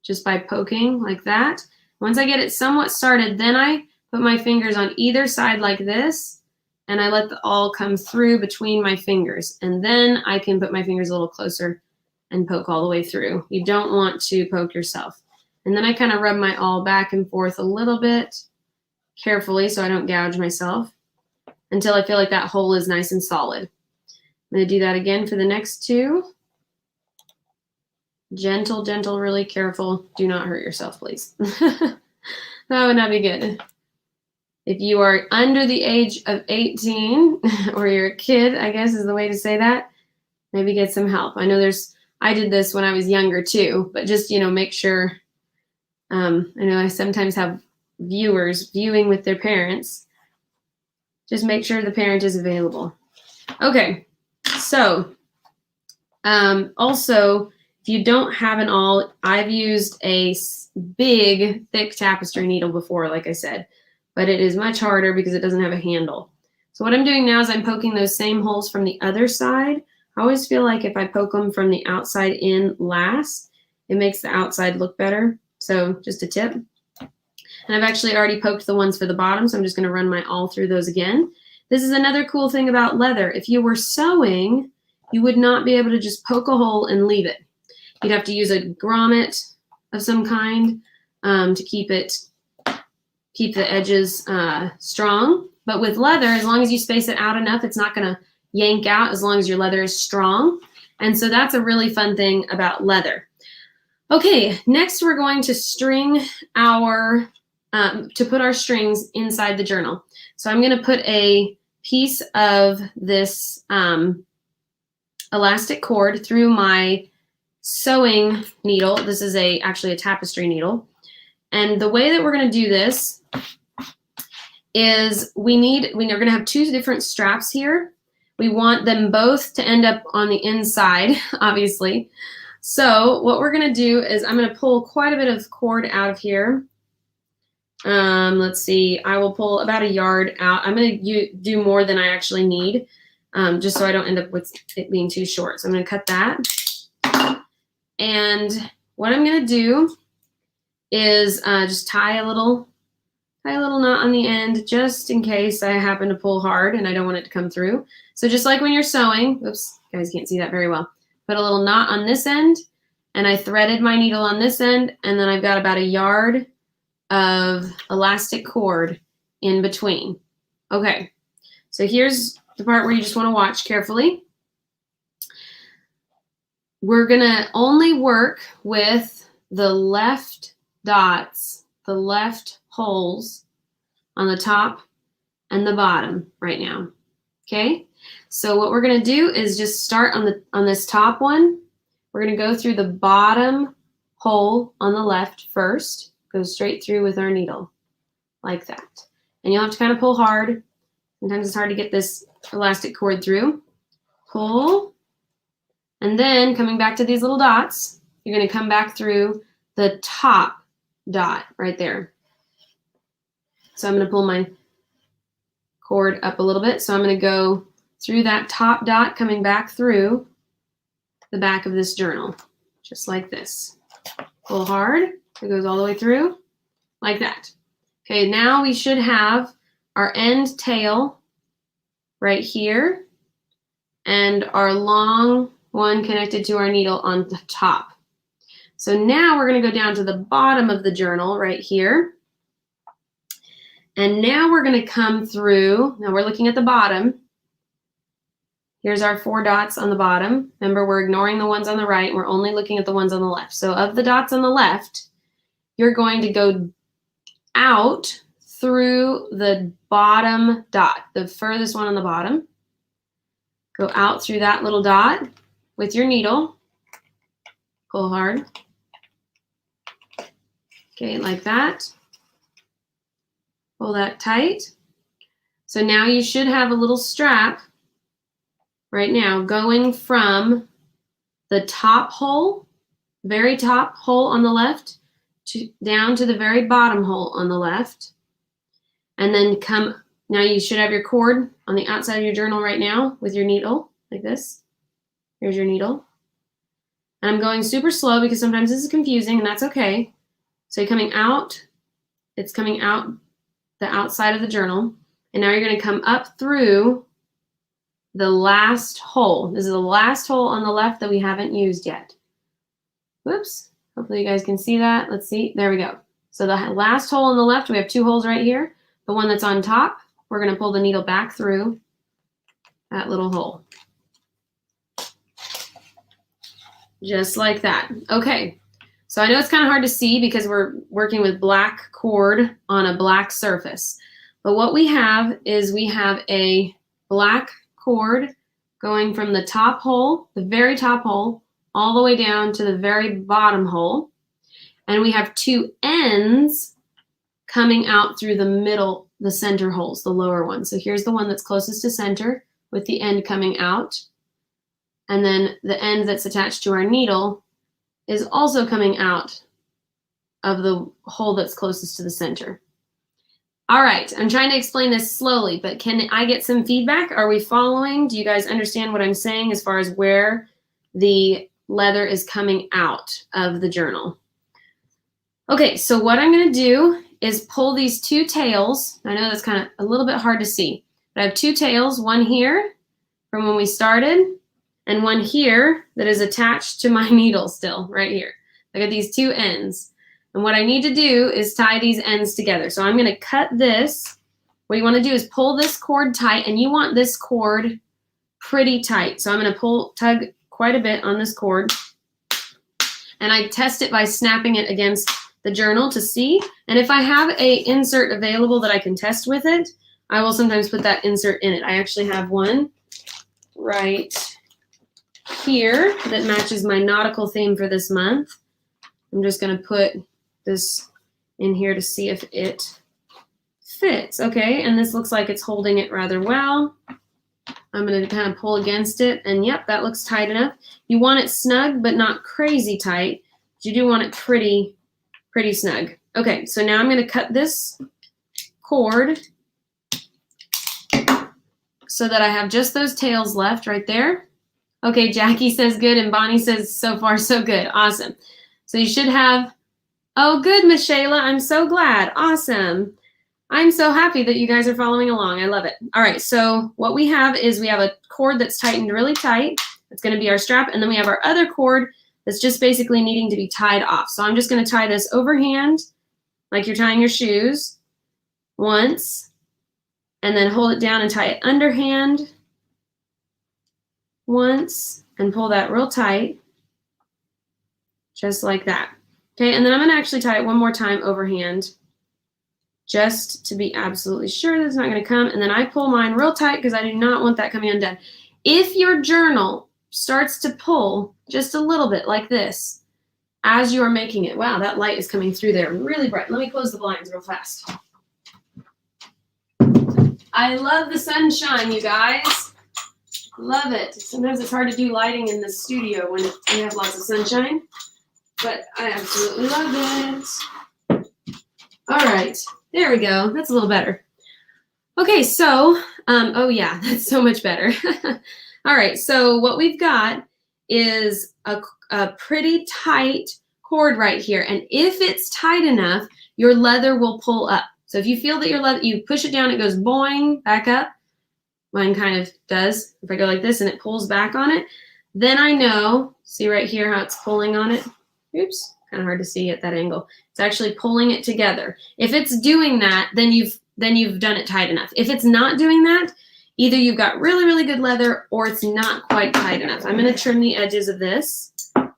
just by poking like that. Once I get it somewhat started, then I put my fingers on either side like this, and I let the awl come through between my fingers. And then I can put my fingers a little closer and poke all the way through. You don't want to poke yourself. And then I kind of rub my awl back and forth a little bit carefully so I don't gouge myself until I feel like that hole is nice and solid. I'm going to do that again for the next 2. Gentle, really careful. Do not hurt yourself, please. That would not be good. If you are under the age of 18 or you're a kid, I guess is the way to say that, maybe get some help. I know I did this when I was younger too, but just, make sure, I know I sometimes have viewers viewing with their parents. Just make sure the parent is available. Okay, so also, if you don't have an awl, I've used a big, thick tapestry needle before, like I said, but it is much harder because it doesn't have a handle. So what I'm doing now is I'm poking those same holes from the other side. I always feel like if I poke them from the outside in last, it makes the outside look better. So just a tip. And I've actually already poked the ones for the bottom, so I'm just going to run my awl through those again. This is another cool thing about leather. If you were sewing, you would not be able to just poke a hole and leave it. You'd have to use a grommet of some kind to keep the edges strong. But with leather, as long as you space it out enough, it's not going to yank out as long as your leather is strong. And so that's a really fun thing about leather. Okay, next we're going to string to put our strings inside the journal. So I'm going to put a piece of this elastic cord through my sewing needle. This is actually a tapestry needle. And the way that we're going to do this is we're going to have 2 different straps here. We want them both to end up on the inside, obviously. So what we're going to do is I'm going to pull quite a bit of cord out of here. Let's see, I will pull about 1 yard out. I'm going to do more than I actually need, just so I don't end up with it being too short. So I'm going to cut that. And what I'm going to do is just tie a little knot on the end, just in case I happen to pull hard and I don't want it to come through. So just like when you're sewing, oops, you guys can't see that very well. Put a little knot on this end, and I threaded my needle on this end, and then I've got about 1 yard of elastic cord in between. Okay, so here's the part where you just want to watch carefully. We're gonna only work with the left dots, the left holes on the top and the bottom right now, okay? So what we're going to do is just start on this top one. We're going to go through the bottom hole on the left first. Go straight through with our needle like that. And you'll have to kind of pull hard. Sometimes it's hard to get this elastic cord through. Pull. And then coming back to these little dots, you're going to come back through the top dot right there. So I'm going to pull my cord up a little bit. So I'm going to go through that top dot, coming back through the back of this journal, just like this. Pull hard. It goes all the way through like that. Okay, now we should have our end tail right here and our long one connected to our needle on the top. So now we're going to go down to the bottom of the journal right here. And now we're going to come through. Now we're looking at the bottom. Here's our 4 dots on the bottom. Remember, we're ignoring the ones on the right. We're only looking at the ones on the left. So of the dots on the left, you're going to go out through the bottom dot, the furthest one on the bottom. Go out through that little dot with your needle. Pull hard. Okay, like that. Pull that tight. So now you should have a little strap right now going from the top hole, very top hole on the left, down to the very bottom hole on the left. And then now you should have your cord on the outside of your journal right now with your needle, like this. Here's your needle. And I'm going super slow because sometimes this is confusing, and that's okay. So you're coming out, it's coming out the outside of the journal. And now you're going to come up through the last hole. This is the last hole on the left that we haven't used yet. Whoops. Hopefully you guys can see that. Let's see. There we go. So the last hole on the left, we have 2 holes right here. The one that's on top, we're going to pull the needle back through that little hole. Just like that. Okay. So I know it's kind of hard to see because we're working with black cord on a black surface. But what we have is we have a black cord going from the top hole, the very top hole, all the way down to the very bottom hole. And we have 2 ends coming out through the middle, the center holes, the lower one. So here's the one that's closest to center with the end coming out. And then the end that's attached to our needle is also coming out of the hole that's closest to the center. All right, I'm trying to explain this slowly, but can I get some feedback? Are we following? Do you guys understand what I'm saying as far as where the leather is coming out of the journal? Okay, so what I'm going to do is pull these 2 tails. I know that's kind of a little bit hard to see, but I have 2 tails, one here from when we started, and one here that is attached to my needle still, right here. I got these 2 ends. And what I need to do is tie these ends together. So I'm going to cut this. What you want to do is pull this cord tight, and you want this cord pretty tight. So I'm going to tug quite a bit on this cord. And I test it by snapping it against the journal to see. And if I have an insert available that I can test with it, I will sometimes put that insert in it. I actually have one right here that matches my nautical theme for this month. I'm just going to put this in here to see if it fits. Okay, and this looks like it's holding it rather well. I'm going to kind of pull against it, and yep, that looks tight enough. You want it snug, but not crazy tight. You do want it pretty snug. Okay, so now I'm going to cut this cord so that I have just those tails left right there. Okay, Jackie says good, and Bonnie says so far so good. Awesome. So you should have, oh good, Miss Shayla, I'm so glad. Awesome. I'm so happy that you guys are following along. I love it. All right, so what we have is we have a cord that's tightened really tight. It's going to be our strap, and then we have our other cord that's just basically needing to be tied off. So I'm just going to tie this overhand, like you're tying your shoes, once, and then hold it down and tie it underhand once, and pull that real tight, just like that. Okay, and then I'm going to actually tie it one more time overhand, just to be absolutely sure that it's not going to come. And then I pull mine real tight because I do not want that coming undone. If your journal starts to pull just a little bit like this as you are making it, wow, that light is coming through there really bright. Let me close the blinds real fast. I love the sunshine, you guys. Love it. Sometimes it's hard to do lighting in the studio when we have lots of sunshine, but I absolutely love it. All right, there we go. That's a little better. Okay, so, oh yeah, that's so much better. All right, so what we've got is a pretty tight cord right here, and if it's tight enough, your leather will pull up. So if you feel that your leather, you push it down, it goes boing, back up. Mine kind of does. If I go like this and it pulls back on it, then I know, see right here how it's pulling on it? Oops, kind of hard to see at that angle. It's actually pulling it together. If it's doing that, then you've done it tight enough. If it's not doing that, either you've got really, really good leather or it's not quite tight enough. I'm going to trim the edges of this. I'm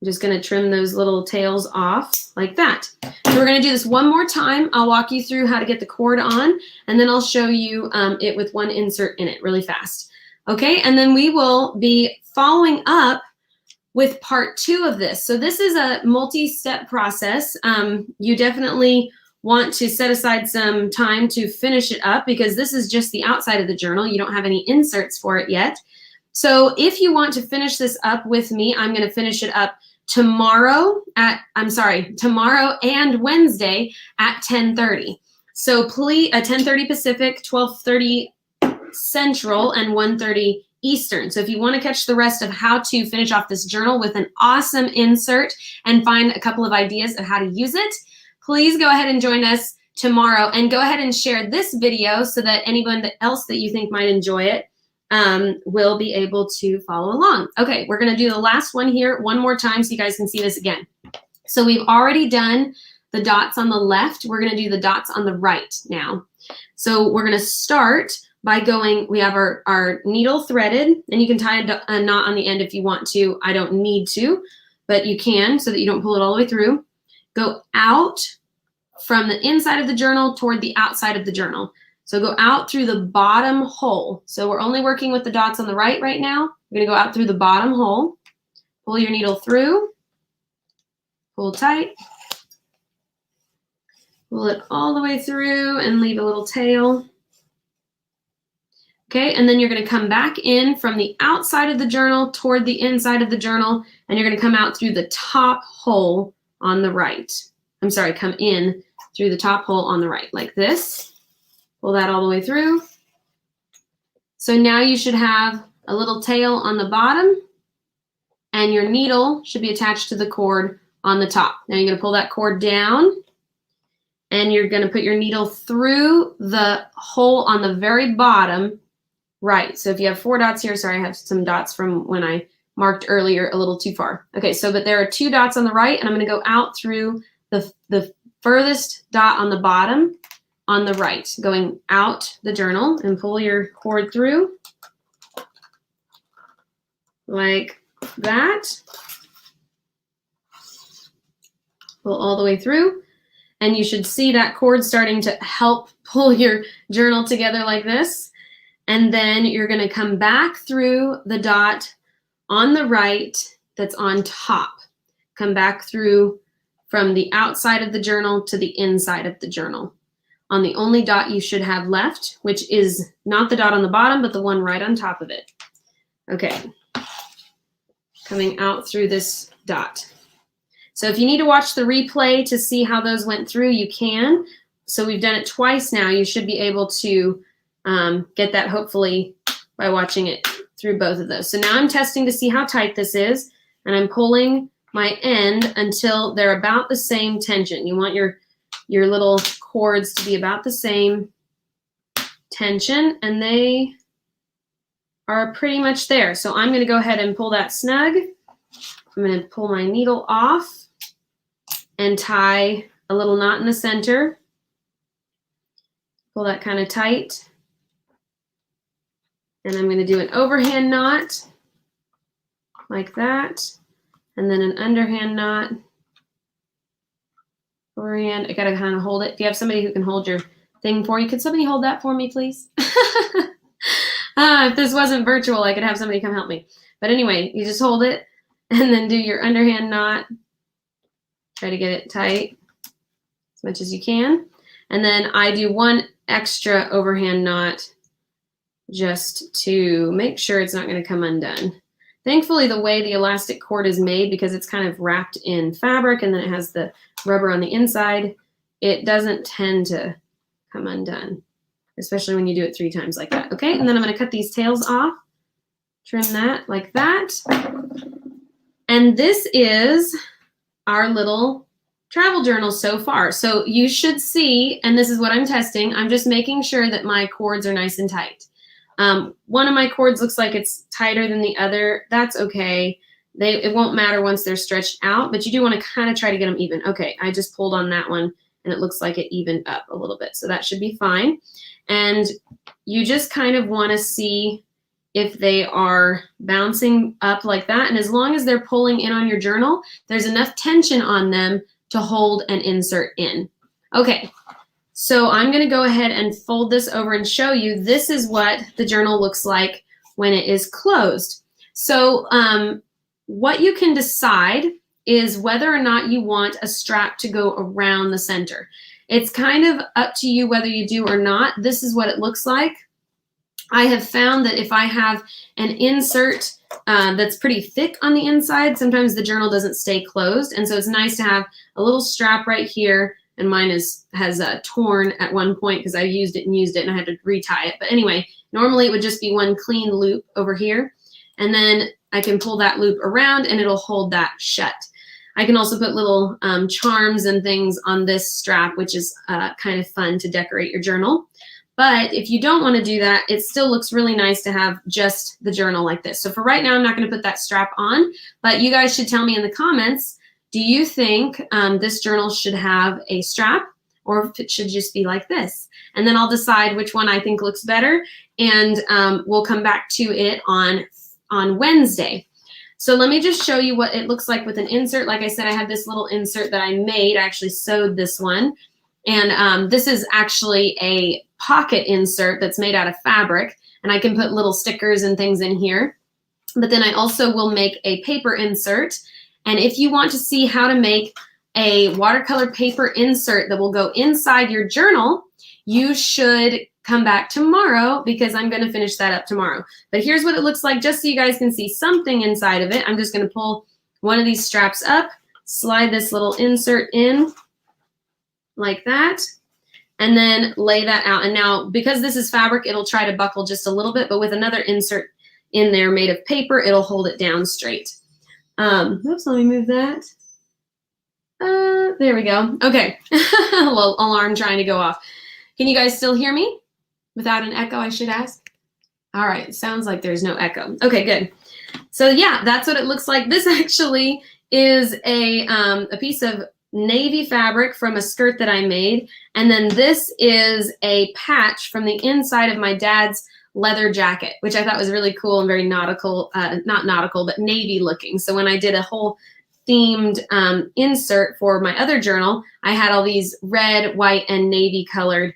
just going to trim those little tails off like that. So we're going to do this one more time. I'll walk you through how to get the cord on, and then I'll show you it with one insert in it really fast. Okay, and then we will be following up with part 2 of this. So this is a multi-step process. You definitely want to set aside some time to finish it up because this is just the outside of the journal. You don't have any inserts for it yet. So if you want to finish this up with me, I'm going to finish it up tomorrow and Wednesday at 10:30. So please, 10:30 Pacific, 12:30 Central, and 1:30 Eastern. So if you want to catch the rest of how to finish off this journal with an awesome insert and find a couple of ideas of how to use it, please go ahead and join us tomorrow, and go ahead and share this video so that anyone else that you think might enjoy it will be able to follow along. Okay, we're going to do the last one here one more time so you guys can see this again. So we've already done the dots on the left. We're going to do the dots on the right now. So we're going to start by going, we have our needle threaded, and you can tie a knot on the end if you want to. I don't need to, but you can so that you don't pull it all the way through. Go out from the inside of the journal toward the outside of the journal. So go out through the bottom hole. So we're only working with the dots on the right now. We're going to go out through the bottom hole. Pull your needle through. Pull tight. Pull it all the way through and leave a little tail. Okay, and then you're going to come back in from the outside of the journal toward the inside of the journal, and you're going to come out through the top hole on the right. I'm sorry, come in through the top hole on the right, like this. Pull that all the way through. So now you should have a little tail on the bottom, and your needle should be attached to the cord on the top. Now you're going to pull that cord down, and you're going to put your needle through the hole on the very bottom right. So if you have 4 dots here, sorry, I have some dots from when I marked earlier a little too far. Okay, so but there are 2 dots on the right, and I'm going to go out through the furthest dot on the bottom on the right, going out the journal, and pull your cord through like that. Pull all the way through, and you should see that cord starting to help pull your journal together like this. And then you're going to come back through the dot on the right that's on top. Come back through from the outside of the journal to the inside of the journal on the only dot you should have left, which is not the dot on the bottom, but the one right on top of it. Okay, coming out through this dot. So if you need to watch the replay to see how those went through, you can. So we've done it twice now. You should be able to get that hopefully by watching it through both of those. So now I'm testing to see how tight this is, and I'm pulling my end until they're about the same tension. You want your little cords to be about the same tension, and they are pretty much there. So I'm going to go ahead and pull that snug. I'm going to pull my needle off and tie a little knot in the center. Pull that kind of tight. And I'm going to do an overhand knot like that, and then an underhand knot overhand. I gotta kind of hold it. If you have somebody who can hold your thing for you, could somebody hold that for me, please? If this wasn't virtual, I could have somebody come help me. But anyway, you just hold it and then do your underhand knot. Try to get it tight as much as you can. And then I do one extra overhand knot just to make sure it's not going to come undone. Thankfully, the way the elastic cord is made, because it's kind of wrapped in fabric and then it has the rubber on the inside, it doesn't tend to come undone, especially when you do it 3 times like that. Okay, and then I'm going to cut these tails off, trim that like that. And this is our little travel journal so far. So you should see, and this is what I'm testing, I'm just making sure that my cords are nice and tight. One of my cords looks like it's tighter than the other. That's okay. It won't matter once they're stretched out, but you do want to kind of try to get them even. Okay, I just pulled on that one and it looks like it evened up a little bit. So that should be fine. And you just kind of want to see if they are bouncing up like that. And as long as they're pulling in on your journal, there's enough tension on them to hold and insert in. Okay, so I'm going to go ahead and fold this over and show you. This is what the journal looks like when it is closed. So what you can decide is whether or not you want a strap to go around the center. It's kind of up to you whether you do or not. This is what it looks like. I have found that if I have an insert that's pretty thick on the inside, sometimes the journal doesn't stay closed. And so it's nice to have a little strap right here. And mine has torn at one point because I used it and I had to retie it. But anyway, normally it would just be one clean loop over here. And then I can pull that loop around and it'll hold that shut. I can also put little charms and things on this strap, which is kind of fun to decorate your journal. But if you don't want to do that, it still looks really nice to have just the journal like this. So for right now, I'm not going to put that strap on, but you guys should tell me in the comments, do you think this journal should have a strap or if it should just be like this? And then I'll decide which one I think looks better, and we'll come back to it on Wednesday. So let me just show you what it looks like with an insert. Like I said, I have this little insert that I made. I actually sewed this one. And this is actually a pocket insert that's made out of fabric. And I can put little stickers and things in here. But then I also will make a paper insert. And if you want to see how to make a watercolor paper insert that will go inside your journal, you should come back tomorrow because I'm going to finish that up tomorrow. But here's what it looks like just so you guys can see something inside of it. I'm just going to pull one of these straps up, slide this little insert in like that, and then lay that out. And now, because this is fabric, it'll try to buckle just a little bit, but with another insert in there made of paper, it'll hold it down straight. Oops, let me move that. There we go. Okay, a little alarm trying to go off. Can you guys still hear me? Without an echo, I should ask. All right, sounds like there's no echo. Okay, good. So yeah, that's what it looks like. This actually is a piece of navy fabric from a skirt that I made. And then this is a patch from the inside of my dad's leather jacket, which I thought was really cool and very nautical, not nautical, but navy looking. So when I did a whole themed insert for my other journal, I had all these red, white, and navy colored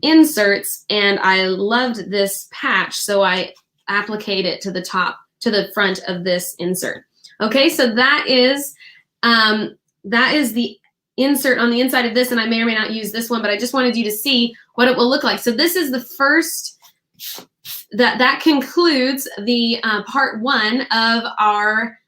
inserts, and I loved this patch, so I appliqued it to the top, to the front of this insert. Okay, so that is the insert on the inside of this, and I may or may not use this one, but I just wanted you to see what it will look like. So this is the first, that concludes the part 1 of our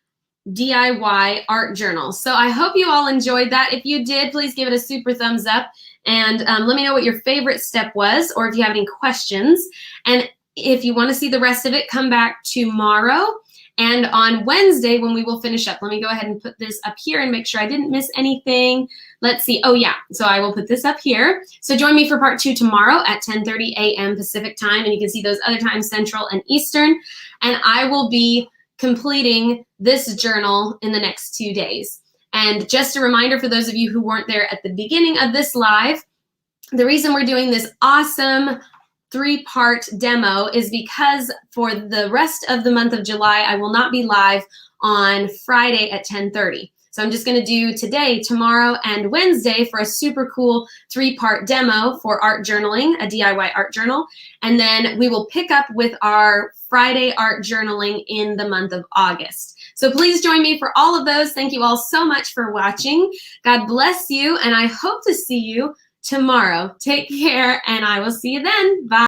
DIY art journal. So I hope you all enjoyed that. If you did, please give it a super thumbs up, and let me know what your favorite step was, or if you have any questions. And if you want to see the rest of it, come back tomorrow and on Wednesday when we will finish up. Let me go ahead and put this up here and make sure I didn't miss anything. Let's see. Oh yeah, so I will put this up here. So join me for part 2 tomorrow at 10:30 a.m. Pacific time, and you can see those other times, Central and Eastern. And I will be completing this journal in the next 2 days. And just a reminder for those of you who weren't there at the beginning of this live, the reason we're doing this awesome 3-part demo is because for the rest of the month of July, I will not be live on Friday at 10:30. So I'm just going to do today, tomorrow, and Wednesday for a super cool 3-part demo for art journaling, a DIY art journal. And then we will pick up with our Friday art journaling in the month of August. So please join me for all of those. Thank you all so much for watching. God bless you, and I hope to see you tomorrow. Take care, and I will see you then. Bye.